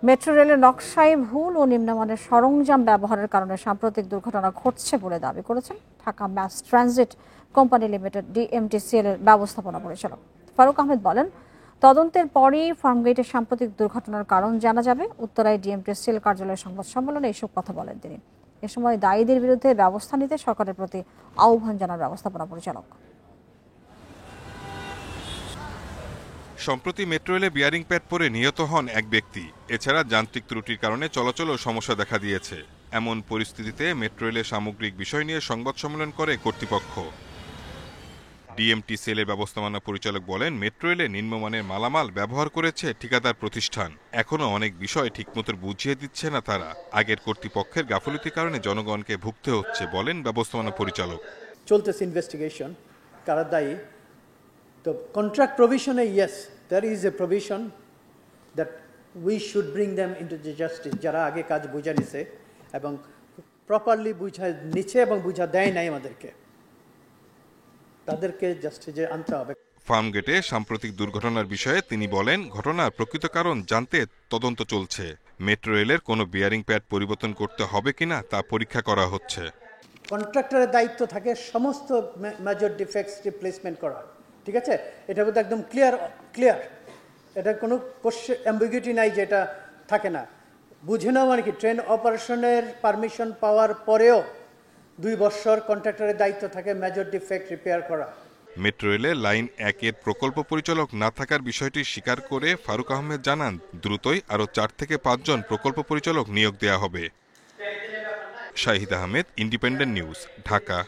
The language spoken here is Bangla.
মেট্রো রেলের নকশায় ভুল ও নিম্নমানের সরঞ্জাম ব্যবহারের কারণে সাম্প্রতিক দুর্ঘটনা ঘটছে বলে দাবি করেছেন Dhaka mass transit company limited DMTCL এর ব্যবস্থাপনা পরিচালক ফারুক আহমেদ বলেন, তদন্তের পরই ফার্মগেটের সাম্প্রতিক দুর্ঘটনার কারণ জানা যাবে। উত্তরায় ডিএমটিসিএল কার্যালয়ের সংবাদ সম্মেলনে এসব কথা বলেন তিনি। এ সময় দায়ীদের বিরুদ্ধে ব্যবস্থা নিতে সরকারের প্রতি আহ্বান জানান ব্যবস্থাপনা পরিচালক। সম্প্রতি মেট্রো রেলে বিয়ারিং প্যাড পরে নিহত হন এক ব্যক্তি। এছাড়া যান্ত্রিক ত্রুটির কারণে চলাচলেও সমস্যা দেখা দিয়েছে। এমন পরিস্থিতিতে মেট্রো রেলের সামগ্রিক বিষয় নিয়ে সংবাদ সম্মেলন করে কর্তৃপক্ষ। ডিএমটিসিএল এর ব্যবস্থাপনা পরিচালক বলেন, মেট্রো রেলে নিম্নমানের মালামাল ব্যবহার করেছে ঠিকাদার প্রতিষ্ঠান। এখনো অনেক বিষয় ঠিকমতো বুঝিয়ে দিচ্ছে না তারা। আগের কর্তৃপক্ষের গাফিলতির কারণে জনগণকে ভুগতে হচ্ছে বলেন ব্যবস্থাপনা পরিচালক। চলতেছে ইনভেস্টিগেশন, কারা দায়ী। তো কন্ট্রাক্ট প্রভিশনে yes, there is a provision that we should bring them into the justice, যারা আগে কাজ বুঝা নিছে এবং প্রপারলি বুঝা নিচ্ছে এবং বুঝা দেয় নাই আমাদেরকে, তাদেরকে জাস্টিসে আনতে হবে। ফার্মগেটে সাম্প্রতিক দুর্ঘটনার বিষয়ে তিনি বলেন, ঘটনার প্রকৃত কারণ জানতে তদন্ত চলছে। মেট্রো রেলের কোনো বিয়ারিং প্যাড পরিবর্তন করতে হবে কিনা তা পরীক্ষা করা হচ্ছে। কন্ট্রাক্টরের দায়িত্ব থাকে সমস্ত মেজর ডিফেক্টস রিপ্লেসমেন্ট করা, ঠিক আছে? এটা বোধ একদম ক্লিয়ার, এটা কোনো অ্যাম্বিগুইটি নাই যে এটা থাকে না। বুঝে নাও মানে কি, ট্রেন অপারেশনের পারমিশন পাওয়ার পরেও 2 বছর কন্ট্রাক্টরের দায়িত্ব থাকে মেজর ডিফেক্ট রিপেয়ার করা। মেট্রো রেলে লাইন 1-এর প্রকল্প পরিচালক না থাকার বিষয়টি স্বীকার করে ফারুক আহমেদ জানান, দ্রুতই আরও 4 থেকে 5 জন প্রকল্প পরিচালক নিয়োগ দেওয়া হবে। Shahid Ahmed, independent news, Dhaka.